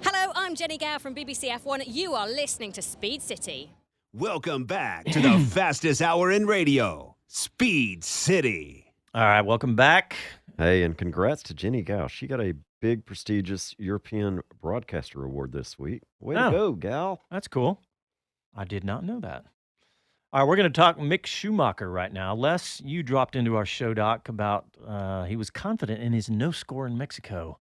Hello, I'm Jenny Gow from BBC F1. You are listening to Speed City. Welcome back to the fastest hour in radio, Speed City. All right, welcome back. Hey, and congrats to Jenny Gow. She got a big, prestigious European Broadcaster Award this week. Way to go, gal. That's cool. I did not know that. All right, we're going to talk Mick Schumacher right now. Les, you dropped into our show doc about he was confident in his no score in Mexico.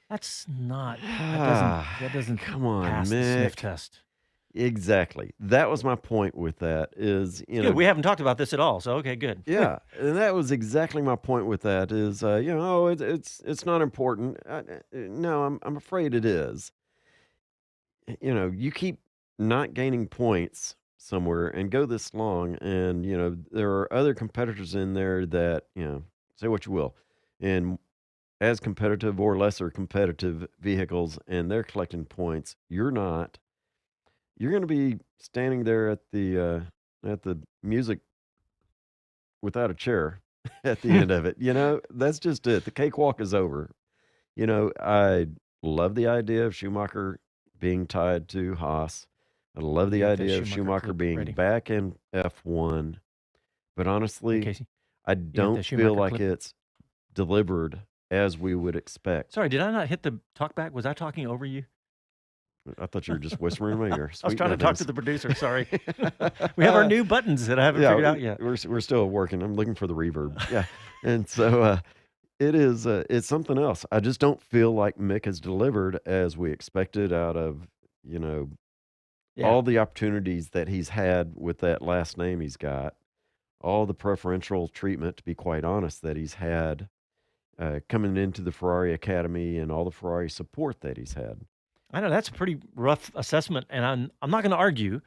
That's not, that doesn't come on, pass Mick. the sniff test. Exactly. That was my point with that is, Good. We haven't talked about this at all, so okay, good. Yeah, and that was exactly my point with that is, it's not important. No, I'm afraid it is. You keep not gaining points somewhere and go this long, and, there are other competitors in there that, say what you will, and as competitive or lesser competitive vehicles, and they're collecting points, you're not. You're going to be standing there at the music without a chair at the end of it. That's just it. The cakewalk is over. I love the idea of Schumacher being tied to Haas. I love the idea of Schumacher being back in F1. But honestly, I don't feel like it's delivered as we would expect. Sorry, did I not hit the talk back? Was I talking over you? I thought you were just whispering in my ear. I was trying to talk to the producer. Sorry. We have our new buttons that I haven't figured out yet. We're still working. I'm looking for the reverb. Yeah. And so it is, it's something else. I just don't feel like Mick has delivered as we expected out of, all the opportunities that he's had with that last name he's got, all the preferential treatment, to be quite honest, that he's had coming into the Ferrari Academy and all the Ferrari support that he's had. I know that's a pretty rough assessment, and I'm not going to argue.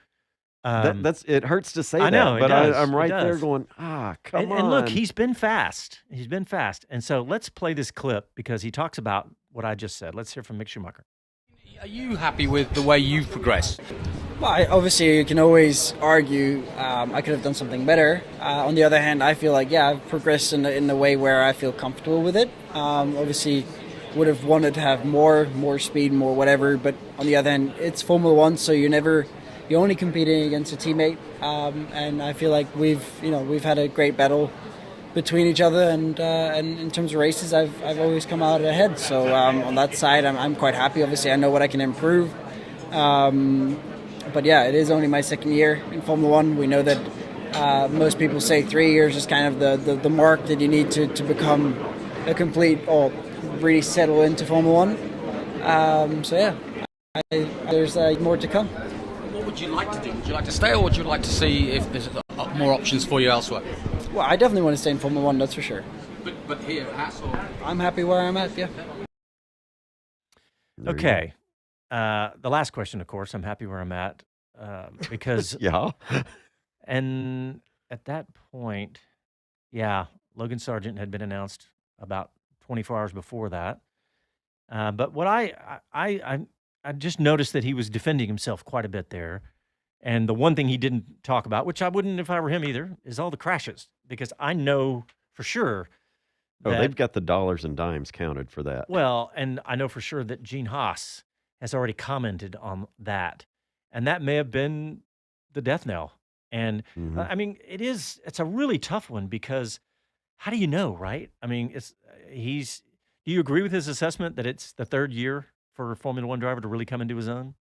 It hurts to say I that, know, it but does, I'm it right there does. going, come on. And look, he's been fast. He's been fast. And so let's play this clip because he talks about what I just said. Let's hear from Mick Schumacher. Are you happy with the way you've progressed? Well, obviously, you can always argue I could have done something better. On the other hand, I feel like, I've progressed in the way where I feel comfortable with it. Obviously, would have wanted to have more speed, more whatever. But on the other hand, it's Formula One, so you're only competing against a teammate. And I feel like we've had a great battle between each other, and in terms of races, I've always come out ahead. So on that side, I'm quite happy. Obviously, I know what I can improve. But it is only my second year in Formula One. We know that most people say 3 years is kind of the mark that you need to become a complete or really settle into Formula One. There's more to come. What would you like to do? Would you like to stay, or would you like to see if there's more options for you elsewhere? Well, I definitely want to stay in Formula One, that's for sure. But here at HAAS, or? I'm happy where I'm at, yeah. Okay. The last question, of course, I'm happy where I'm at because Yeah. and at that point, Logan Sargent had been announced about 24 hours before that. But what I just noticed that he was defending himself quite a bit there. And the one thing he didn't talk about, which I wouldn't if I were him either, is all the crashes. Because I know for sure They've got the dollars and dimes counted for that. well, and I know for sure that Gene Haas has already commented on that. And that may have been the death knell. And Mhm. I mean, it's a really tough one because how do you know, right? I mean, do you agree with his assessment that it's the third year for a Formula One driver to really come into his own?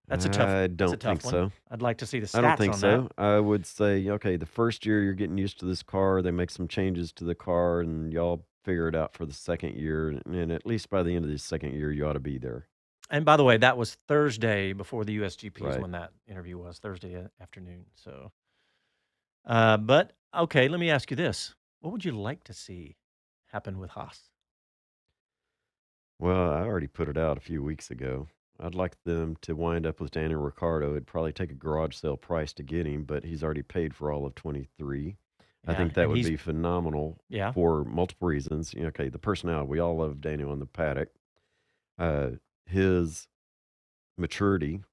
That's a tough I don't tough think one. so. I'd like to see the stats I don't think on so. that. I would say, okay, the first year you're getting used to this car. They make some changes to the car, and y'all figure it out for the second year. And at least by the end of the second year, you ought to be there. And by the way, that was Thursday before the USGP is Right. when that interview was, Thursday afternoon. So, but okay, let me ask you this. What would you like to see happen with Haas? Well, I already put it out a few weeks ago. I'd like them to wind up with Daniel Ricciardo. It'd probably take a garage sale price to get him, but he's already paid for all of 23. I Yeah, think that and would he's be phenomenal yeah. for multiple reasons. Okay, the personality. We all love Daniel in the paddock. His maturity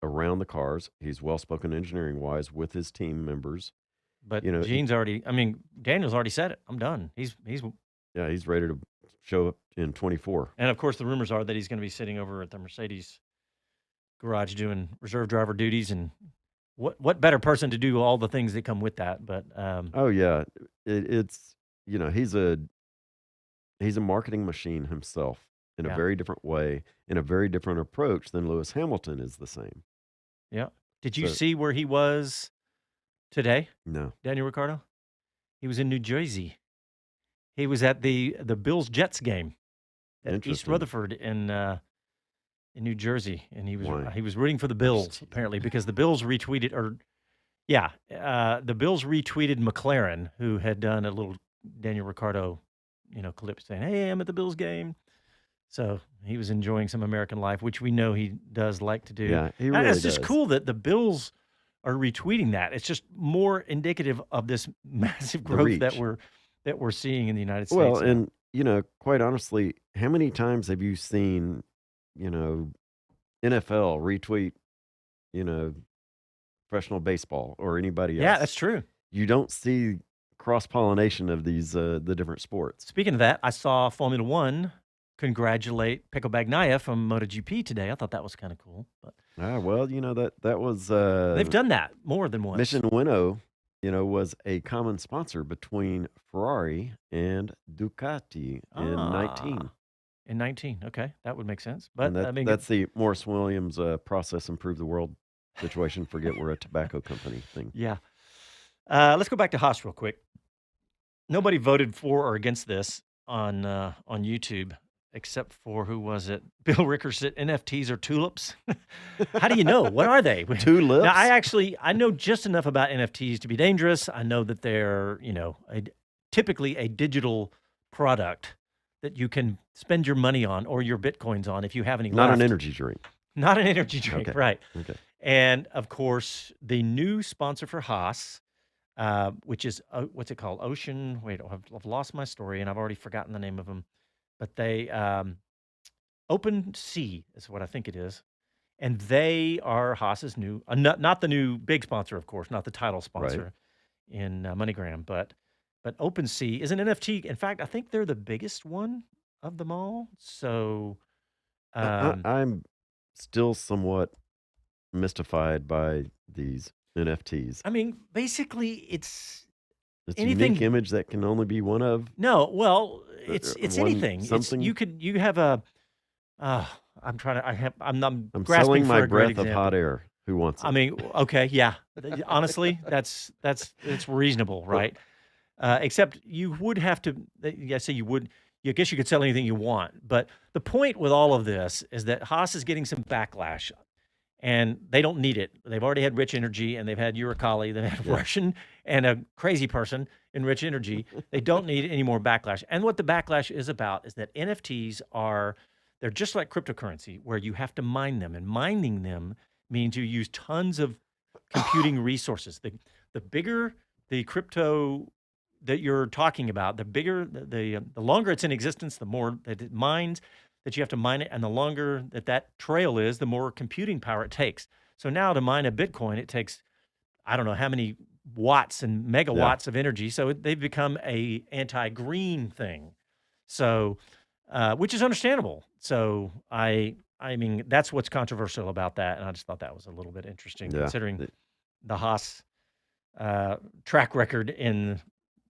around the cars. He's well-spoken engineering-wise with his team members. But You know, he- Daniel's already said it. I'm done. He's yeah, he's ready to show up in 24. and of course the rumors are that he's going to be sitting over at the Mercedes garage doing reserve driver duties, and what better person to do all the things that come with that? But Oh yeah, it's he's a marketing machine himself in a Yeah. very different way, in a very different approach than Lewis Hamilton is the same. yeah. Did you So see where he was today, no, Daniel Ricciardo? He was in New Jersey. He was at the Bills Jets game at East interesting. Rutherford in New Jersey, and Why? he was rooting for the Bills apparently because the Bills retweeted the Bills retweeted McLaren, who had done a little Daniel Ricciardo, clip saying, "Hey, I'm at the Bills game." So he was enjoying some American life, which we know he does like to do. Yeah, he And really it's just does. cool that the Bills are retweeting that. It's just more indicative of this massive The growth that reach. we're seeing in the United States. Well, now. and quite honestly, how many times have you seen, NFL retweet, professional baseball or anybody Yeah, else? that's true. You don't see cross-pollination of these the different sports. Speaking of that, I saw Formula One congratulate Pecco Bagnaia from Moto GP today. I thought that was kind of cool. But Well, that was they've done that more than once. Mission Winnow, was a common sponsor between Ferrari and Ducati in 19. Ah, in 19. Okay, that would make sense. But And that's the Morris Williams process improve the world situation. Forget we're a tobacco company thing. yeah. Let's go back to Haas real quick. Nobody voted for or against this on YouTube except for, who was it? Bill Ricker said NFTs are tulips. How do you know? What are they? Tulips? Now, I know just enough about NFTs to be dangerous. I know that they're, typically a digital product that you can spend your money on or your Bitcoins on if you have any Not left. an energy drink. Not an energy drink, Okay. right. Okay. And, of course, the new sponsor for Haas, which is, what's it called? Ocean, wait, I've lost my story, and I've already forgotten the name of them. But they, Open Sea is what I think it is. And they are Haas's new, not the new big sponsor, of course, not the title sponsor in MoneyGram, but Open Sea is an NFT. In fact, I think they're the biggest one of them all. So, I'm still somewhat mystified by these NFTs. I mean, basically, it's It's a anything. unique image that can only be one of. No, well, it's one- anything. It's something- you have a. I'm trying to. I'm I'm grasping selling for my a great breath of example. hot air. Who wants it? I mean, okay, yeah. Honestly, it's reasonable, right? Except you would have to. I say you would. I guess you could sell anything you want. But the point with all of this is that Haas is getting some backlash, and they don't need it. They've already had Rich Energy, and they've had Uralkali, they've had Russian, and a crazy person in Rich Energy. They don't need any more backlash. And what the backlash is about is that NFTs they're just like cryptocurrency, where you have to mine them, and mining them means you use tons of computing resources. The bigger the crypto that you're talking about, the bigger, the longer it's in existence, the more that it mines, that you have to mine it, and the longer that trail is, the more computing power it takes. So now to mine a Bitcoin, it takes, I don't know how many watts and megawatts of energy. So they've become a anti-green thing. So, which is understandable. So I mean, that's what's controversial about that. And I just thought that was a little bit interesting considering the Haas track record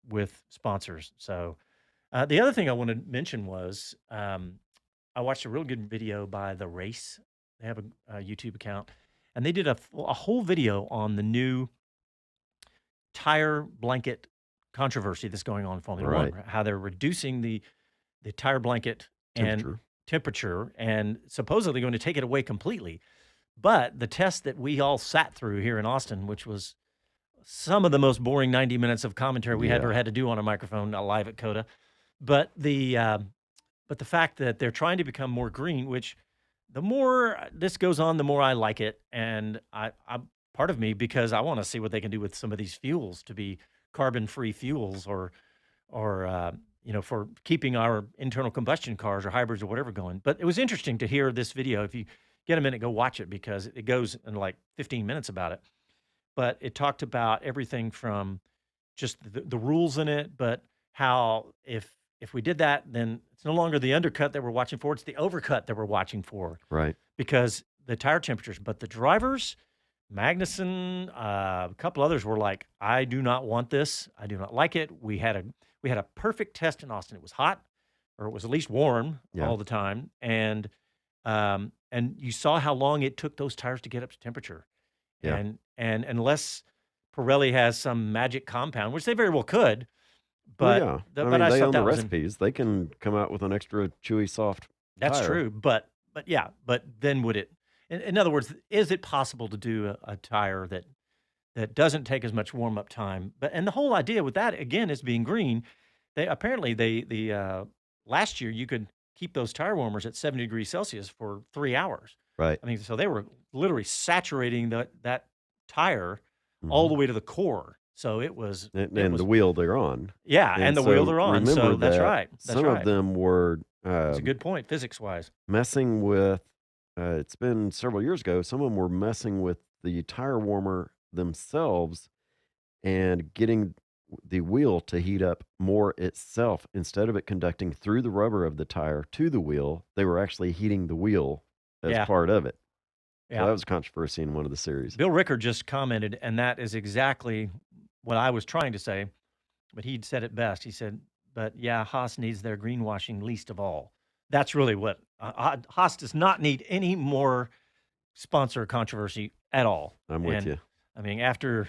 with sponsors. So the other thing I want to mention was I watched a real good video by The Race. They have a YouTube account, and they did a whole video on the new tire blanket controversy that's going on in Formula One, how they're reducing the tire blanket and temperature and supposedly going to take it away completely. But the test that we all sat through here in Austin, which was some of the most boring 90 minutes of commentary we ever had to do on a microphone live at COTA. But the fact that they're trying to become more green, which the more this goes on, the more I like it. And I'm part of me, because I want to see what they can do with some of these fuels to be carbon-free fuels or for keeping our internal combustion cars or hybrids or whatever going. But it was interesting to hear this video. If you get a minute, go watch it, because it goes in like 15 minutes about it. But it talked about everything from just the rules in it, but how if we did that, then it's no longer the undercut that we're watching for, it's the overcut that we're watching for. Right. Because the tire temperatures, but the drivers, Magnussen, a couple others were like, I do not want this. I do not like it. We had a perfect test in Austin. It was hot, or it was at least warm all the time. And you saw how long it took those tires to get up to temperature. Yeah. And unless Pirelli has some magic compound, which they very well could, but I but mean, I they thought own that the was recipes. They can come out with an extra chewy, soft that's tire. true. But then would it? In other words, is it possible to do a tire that doesn't take as much warm up time? And the whole idea with that again is being green. They last year you could keep those tire warmers at 70 degrees Celsius for 3 hours. Right. I mean, so they were literally saturating that tire all the way to the core. So it was, and the wheel they're on. Yeah, and the wheel they're on. So that's that right. Some of them were that's a good point, physics-wise. messing with. It's been several years ago. Some of them were messing with the tire warmer themselves and getting the wheel to heat up more itself. Instead of it conducting through the rubber of the tire to the wheel, they were actually heating the wheel as part of it. So that was controversy in one of the series. Bill Rickard just commented, and that is exactly what I was trying to say, but he'd said it best. He said, but yeah, Haas needs their greenwashing least of all. That's really what Haas does not need any more sponsor controversy at all. I'm with you. I mean, after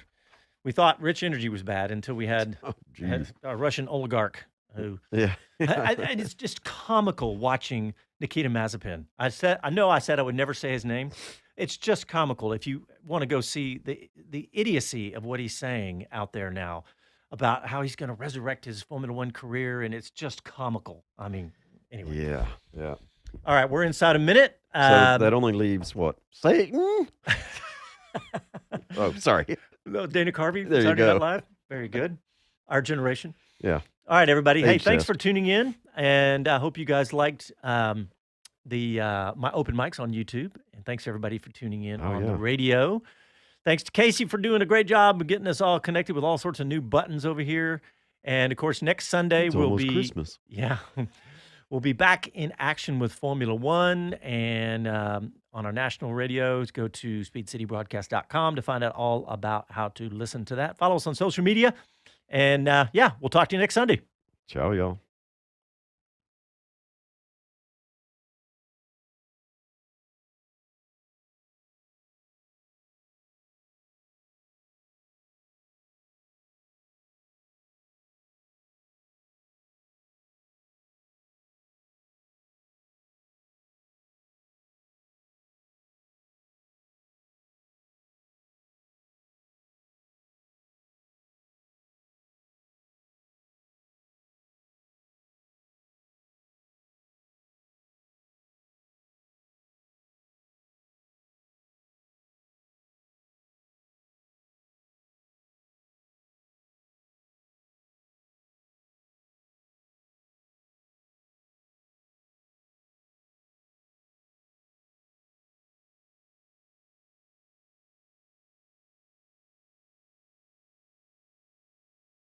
we thought Rich Energy was bad until we had a Russian oligarch who. Yeah. And it's just comical watching Nikita Mazepin. I said I would never say his name. It's just comical. If you want to go see the idiocy of what he's saying out there now about how he's going to resurrect his Formula One career, and it's just comical. I mean, Anyway. Yeah, yeah. All right, we're inside a minute. So that only leaves what? Satan? Oh, sorry. No, Dana Carvey, There you Saturday go. Night Live. Very good. Our generation. Yeah. All right, everybody. Hey, Age thanks test. for tuning in, and I hope you guys liked my open mics on YouTube. And thanks everybody for tuning in on the radio. Thanks to Casey for doing a great job of getting us all connected with all sorts of new buttons over here. And of course, next Sunday It's we'll almost be Christmas. Yeah, we'll be back in action with Formula One and on our national radios. Go to speedcitybroadcast.com to find out all about how to listen to that. Follow us on social media. And we'll talk to you next Sunday. Ciao, y'all.